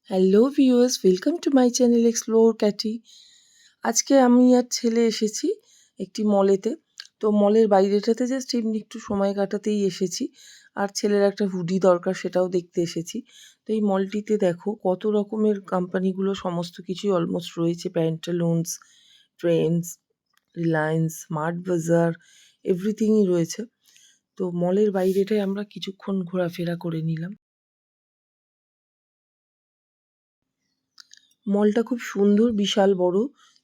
Hello viewers, welcome to my channel Explore Katy. আজকে আমি আর ছেলে এসেছি একটি মলেতে। তো মলের বাইরেটাতে জাস্ট এমনি একটু সময় কাটাতেই এসেছি। আর ছেলের একটা হুডি দরকার, সেটাও দেখতে এসেছি। তো এই মলটিতে দেখো কত রকমের কোম্পানিগুলো সমস্ত কিছুই অলমোস্ট রয়েছে। প্যান্টালুনস, ট্রেন্ডস, রিলায়েন্স, স্মার্ট বাজার, এভরিথিংই রয়েছে। তো মলের বাইরেটায় আমরা কিছুক্ষণ ঘোরাফেরা করে নিলাম। মলটা খুব সুন্দর, বিশাল বড়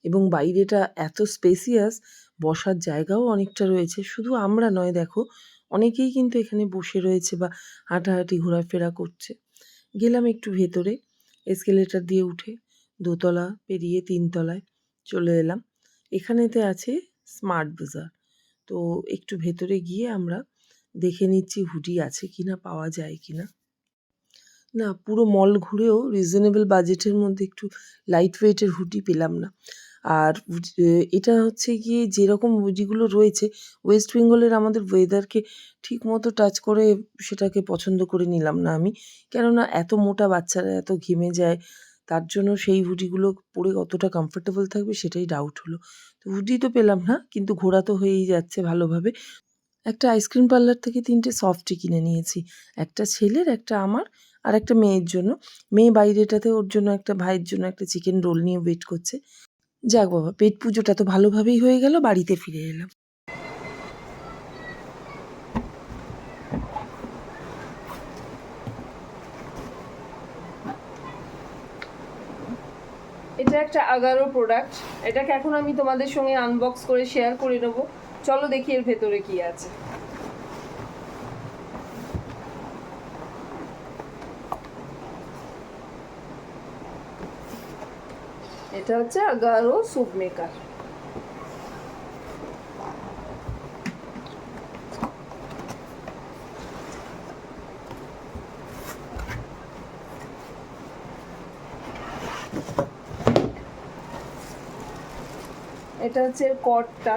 এবং বাইরেটা এত স্পেসিয়াস, বসার জায়গাও অনেকটা রয়েছে। শুধু আমরা নয়, দেখো অনেকেই কিন্তু এখানে বসে রয়েছে বা হাঁটাহাঁটি ঘোরাফেরা করছে। গেলাম একটু ভেতরে, এসকেলেটার দিয়ে উঠে দোতলা পেরিয়ে 3 তলায় চলে এলাম। এখানেতে আছে স্মার্ট বাজার। তো একটু ভেতরে গিয়ে আমরা দেখে নিচ্ছি হুডি আছে কিনা, পাওয়া যায় কিনা। না, পুরো মল ঘুরেও রিজনেবল বাজেটের মধ্যে একটু লাইট ওয়েটের হুডি পেলাম না। আর এটা হচ্ছে গিয়ে যেরকম হুডিগুলো রয়েছে, ওয়েস্ট বেঙ্গলের আমাদের ওয়েদারকে ঠিকমতো টাচ করে সেটাকে পছন্দ করে নিলাম না আমি। কেননা এত মোটা বাচ্চারা এত ঘেমে যায়, তার জন্য সেই হুডিগুলো পরে কতটা কমফোর্টেবল থাকবে সেটাই ডাউট হলো। তো হুডি তো পেলাম না, কিন্তু ঘোরা তো হয়েই যাচ্ছে ভালোভাবে। একটা আইসক্রিম পার্লার থেকে 3টে সফটি কিনে নিয়েছি। একটা ছেলের, একটা আমার, আর একটা মেয়ের জন্য। মেয়ে বাইরেটাতে ওর জন্য, একটা ভাইয়ের জন্য একটা চিকেন রোল নিয়ে ওয়েট করছে। যাক বাবা, পেট পুজোটা তো ভালোভাবেই হয়ে গেল, বাড়িতে ফিরে এলাম। এটা একটা আগারো প্রোডাক্ট। এটাকে এখন আমি তোমাদের সঙ্গে আনবক্স করে শেয়ার করে নেবো। চলো দেখি এর ভেতরে কি আছে। এটা হচ্ছে আগারো স্যুপ মেকার। এটা হচ্ছে এর কর্ডটা।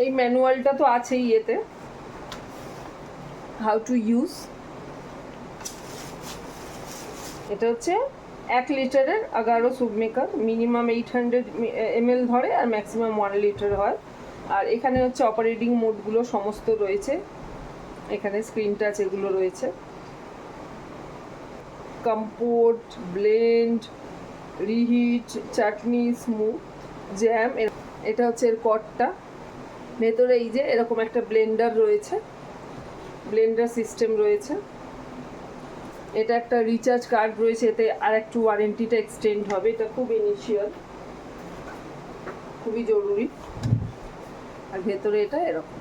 এই ম্যানুয়ালটা তো আছেই এতে, হাউ টু ইউজ। এটা হচ্ছে 1 লিটারের Agaro soup maker. Minimum 800 ml ধরে আর ম্যাক্সিমাম 1 লিটার হয়। আর এখানে হচ্ছে অপারেটিং মোডগুলো সমস্ত রয়েছে। এখানে স্ক্রিন টাচ এগুলো রয়েছে। কম্পোট, ব্লেন্ড, রিহিট, চাটনি, স্মুথ, জ্যাম। এটা হচ্ছে এর কটটা। ভেতরে এই যে এরকম একটা ব্লেন্ডার রয়েছে, ব্লেন্ডার সিস্টেম রয়েছে। এটা একটা রিচার্জ কার্ড রয়েছে, এতে আর একটু ওয়ারেন্টিটা এক্সটেন্ড হবে। এটা খুব ইনিশিয়াল, খুবই জরুরি। আর ভেতরে এটা এরকম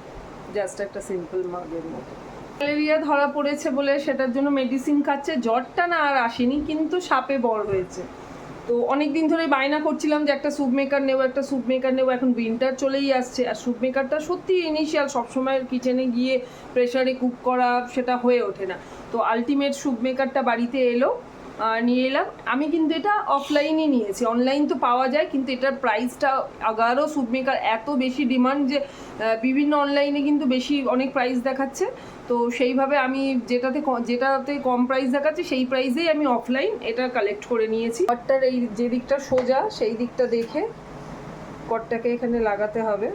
জাস্ট একটা সিম্পল মাগের মতো। ম্যালেরিয়া ধরা পড়েছে বলে সেটার জন্য মেডিসিন খাচ্ছে। জ্বরটা না আর আসেনি, কিন্তু সাপে বড় হয়েছে। তো অনেক দিন ধরে বায়না করছিলাম যে একটা স্যুপ মেকার নেবো, একটা স্যুপ মেকার নেবো। এখন উইন্টার চলেই আসছে, আর স্যুপ মেকারটা সত্যি ইনিশিয়াল, সবসময় কিচেনে গিয়ে প্রেশারে কুক করা সেটা হয়ে ওঠে না। তো আলটিমেট স্যুপ মেকারটা বাড়িতে এলো, নিয়ে এলাম। আমি কিন্তু এটা অফলাইনই নিয়েছি, অনলাইন তো পাওয়া যায়, কিন্তু এটার প্রাইসটা আগারও স্যুপ মেকার এত বেশি ডিমান্ড যে বিভিন্ন অনলাইনে কিন্তু বেশি অনেক প্রাইস দেখাচ্ছে। তো সেইভাবে আমি যেটাতে কম প্রাইস দেখাচ্ছে সেই প্রাইসেই আমি অফলাইন এটা কালেক্ট করে নিয়েছি। কটটার এই যে দিকটা সোজা, সেই দিকটা দেখে কটটাকে এখানে লাগাতে হবে।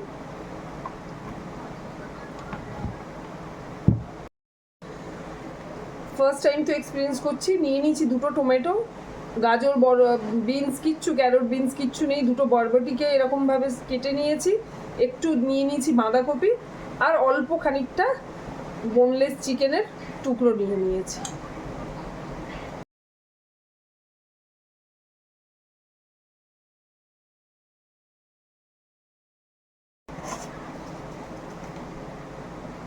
ফার্স্ট টাইম তো এক্সপিরিয়েন্স করছি। নিয়ে নিয়েছি 2টো টমেটো, গাজর, বড় বিনস, ক্যারট বিনস কিচ্ছু নেই। 2টো বরবটিকে এরকমভাবে কেটে নিয়েছি। একটু নিয়ে নিয়েছি বাঁধাকপি, আর অল্প খানিকটা বোনলেস চিকেনের টুকরো নিয়ে নিয়েছি।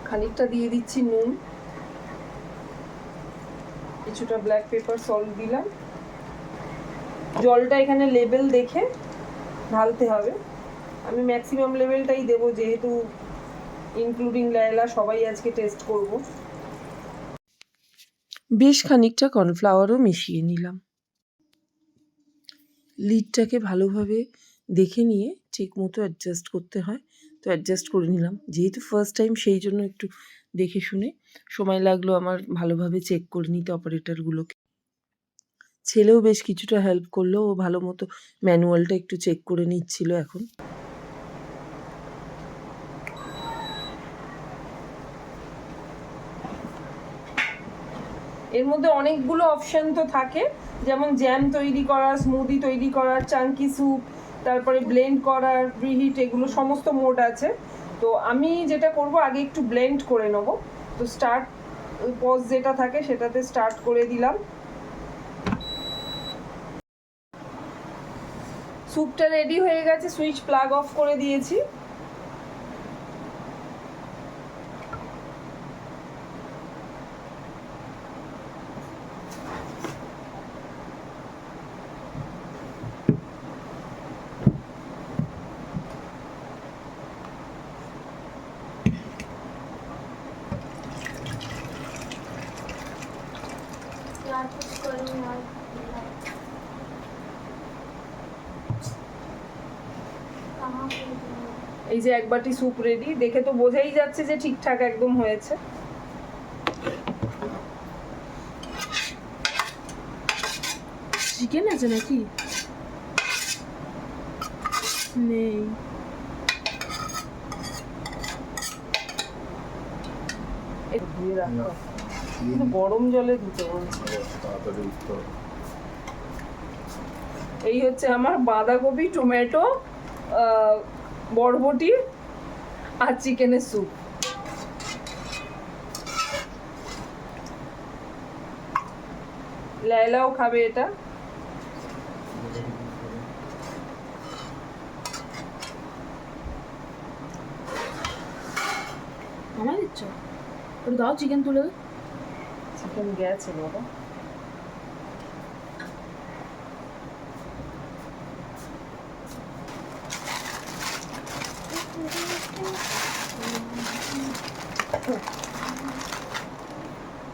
খানিকটা দিয়ে দিচ্ছি নুন, কিছুটা ব্ল্যাক পেপার সল্ট দিলাম। জলটা এখানে লেভেল দেখে ঢালতে হবে। আমি ম্যাক্সিমাম লেভেলটাই দেবো, যেহেতু ইনক্লুডিং লায়লা সবাই আজকে টেস্ট করব। বেশ খানিকটা কর্নফ্লাওয়ারও মিশিয়ে নিলাম। লিডটাকে ভালোভাবে দেখে নিয়ে ঠিক মতো অ্যাডজাস্ট করতে হয়, তো অ্যাডজাস্ট করে নিলাম। যেহেতু ফার্স্ট টাইম সেই জন্য একটু দেখে শুনে সময় লাগলো আমার ভালোভাবে চেক করে নিতে অপারেটরগুলোকে। ছেলেও বেশ কিছুটা হেল্প করলো, ও ভালো মতো ম্যানুয়ালটা একটু চেক করে নিচ্ছিল এখন। এর মধ্যে অনেকগুলো অপশন তো থাকে, যেমন জ্যাম তৈরি করার, স্মুদি তৈরি করার, চাঙ্কি স্যুপ, তারপরে ব্লেন্ড করার, প্রিহিট, এগুলো সমস্ত মোড আছে। তো আমি যেটা করব, আগে একটু ব্লেন্ড করে নেব। তো স্টার্ট পজ যেটা থাকে সেটাতে স্টার্ট করে দিলাম। স্যুপটা রেডি হয়ে গেছে, সুইচ প্লাগ অফ করে দিয়েছি। এই যে এক বাটি স্যুপ রেডি, দেখে তো বোঝাই যাচ্ছে যে ঠিকঠাক একদম হয়েছে। চিকেন আছে নাকি? নেই। একটু ধুয়ে রাখো, কিন্তু গরম জলে ধুতে বলছি। এই হচ্ছে আমার বাঁধাকপি, টমেটো, বরবটি আর চিকেনের স্যুপ। লায়লাও খাবে এটা। আমায় দিচ্ছ? ওটা দাও, চিকেন তুলে দাও। চিকেন গেছে বাবা।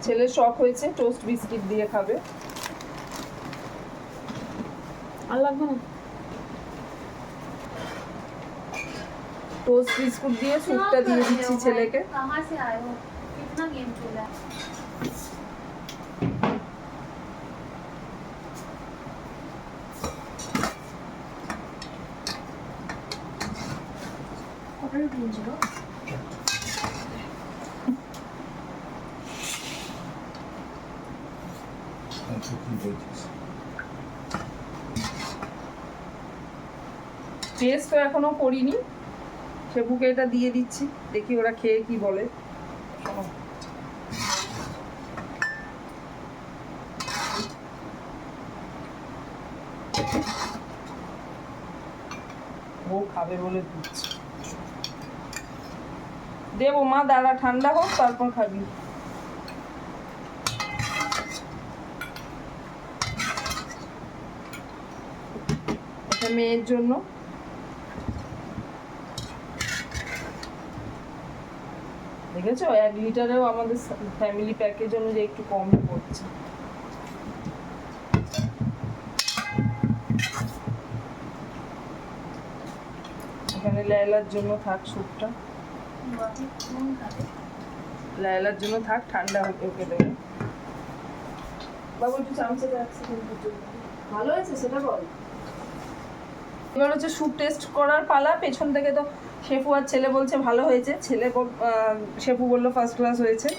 ছেলের শখ হয়েছে টোস্ট বিস্কিট দিয়ে খাবে। আর লাগবে না। টোস্ট বিস্কুট দিয়ে স্যুপটা দিয়ে দিচ্ছি ছেলেকে। कहाँ से आए हो? कितना गेम खेला? কটা রুটি ছিল? টেস্ট তো এখনো করিনি, সেবুকে এটা দিয়ে দিচ্ছি, দেখি ওরা খেয়ে কি বলে। ও খাবে বলে দিচ্ছি। দেবো মা, দাঁড়া ঠান্ডা হোক তারপর খাবি। এটা মেয়ের জন্য। দেখেছো 1 লিটারেও আমাদের ফ্যামিলি প্যাকের জন্য যে একটু কমই পড়ছে। এখানে লায়লার জন্য থাক স্যুপটা, লায়লার জন্য থাক, ঠান্ডা হতে ওকে দেবে। বাবু একটু চামচে যাচ্ছে কিন্তু ভালো হয়েছে সেটা বল। এবার হচ্ছে স্যুপ টেস্ট করার পালা। পেছন থেকে তো শেফু আর ছেলে বলছে ভালো হয়েছে, শেফু বললো ফার্স্ট ক্লাস হয়েছে।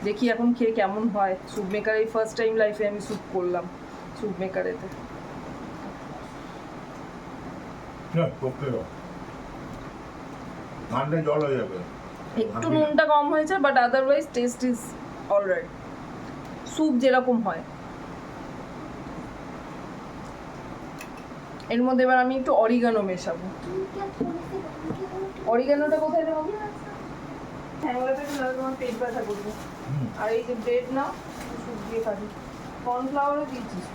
দেখি এখন খেয়ে কেমন হয়। স্যুপ মেকার এই ফার্স্ট টাইম লাইফে আমি স্যুপ করলাম স্যুপ মেকারেতে। জল হয়ে যাবে। একটু নুনটা কম হয়েছে, but otherwise test is alright, soup যেরকম হয়। এর মধ্যে এবার আমি একটু অরিগানো মেশাবো। অরিগানোটা কোথায় দেবো? হ্যাংলাটাকে না, তোমার পেট ব্যথা করবে। আর এই যে ব্রেড নাও, স্যুপ দিয়ে খাবি। কর্নফ্লাওয়ারও দিয়েছিস?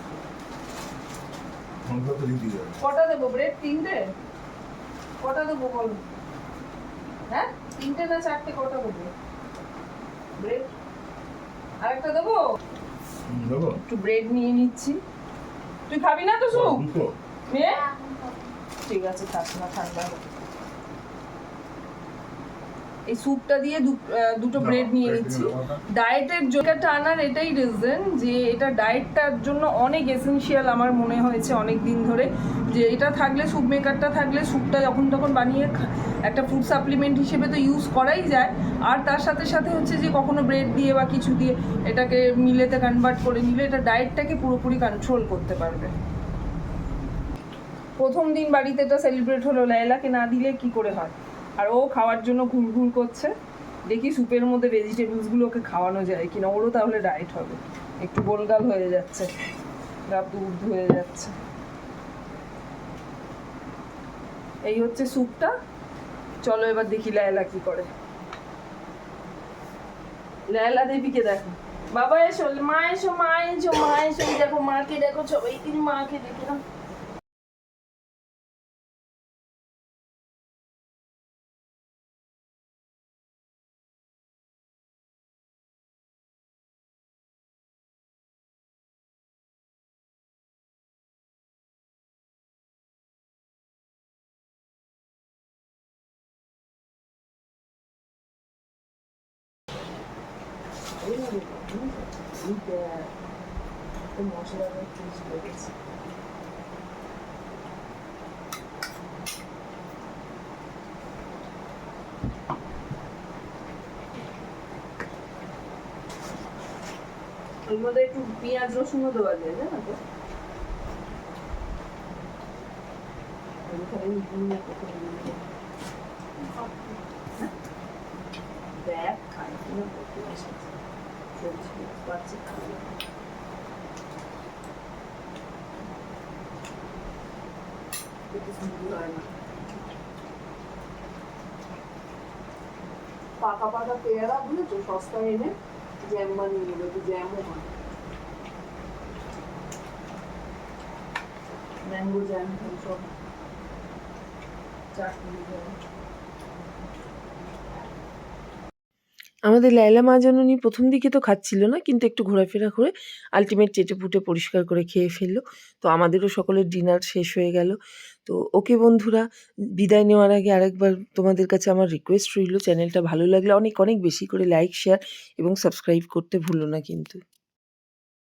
কটা দেবো ব্রেড? 3টে? কটা দেবো বলো? হ্যাঁ 3টে না 4টে? কটা দেবো ব্রেড? আরেকটা দেবো? একটু ব্রেড নিয়ে নিচ্ছি। তুই খাবি না তো স্যুপ? মেয়ে ঠিক আছে, থাক না, ঠান্ডা হবে। এই স্যুপটা দিয়ে দুটো ব্রেড নিয়ে নিচ্ছি। ডায়েটের জন্যটা আনার এটাই রিজন যে এটা ডায়েটটার জন্য অনেক এসেনশিয়াল আমার মনে হয়েছে অনেক দিন ধরে, যে এটা থাকলে, স্যুপ মেকারটা থাকলে স্যুপটা যখন তখন বানিয়ে একটা ফুড সাপ্লিমেন্ট হিসেবে তো ইউজ করাই যায়, আর তার সাথে সাথে হচ্ছে যে কখনো ব্রেড দিয়ে বা কিছু দিয়ে এটাকে মিলেতে কনভার্ট করে নিলে এটা ডায়েটটাকে পুরোপুরি কন্ট্রোল করতে পারবে। প্রথম দিন বাড়িতে এটা সেলিব্রেট হলো, লায়লাকে না দিলে কি করে হয়, আর ও খাওয়ার জন্য ঘুরঘুর করছে। দেখি স্যুপের মধ্যে ভেজিটেবলসগুলো ওকে খাওয়ানো যায় কিনা, ওরও তাহলে ডায়েট হবে। একটু গোলগাল হয়ে যাচ্ছে, গা দুধ হয়ে যাচ্ছে। এই হচ্ছে স্যুপটা। চলো এবার দেখি লায়লা কি করে। লায়লা দেবীকে দেখো, বাবা এসো, মা এসো, মা এসো, মা এসো, দেখো মাকে দেখো, সবাই তিনি মাকে দেখে না। মশলা লেগেছে। ওর মধ্যে একটু পেঁয়াজ রসুনও দেওয়া যায়, জানো তো? দেখ খাই কিনা করতে এসেছে, সবজি পাচ্ছি খাই। পাকা পাকা পেয়ারা বুঝেছো, সস্তায় এনে জ্যাম বানিয়ে নেবে, একটু জ্যামও হয়, ম্যাঙ্গো জ্যাম সব, চাটনি জ্যাম। আমাদের লায়লা মা জননী প্রথম দিকে তো খাচ্ছিল না, কিন্তু একটু ঘোরাফেরা করে আল্টিমেট চেটেপুটে পরিষ্কার করে খেয়ে ফেললো। তো আমাদেরও সকলের ডিনার শেষ হয়ে গেল। তো ওকে বন্ধুরা, বিদায় নেওয়ার আগে আরেকবার তোমাদের কাছে আমার রিকোয়েস্ট রইল, চ্যানেলটা ভালো লাগলে অনেক অনেক বেশি করে লাইক, শেয়ার এবং সাবস্ক্রাইব করতে ভুলো না কিন্তু।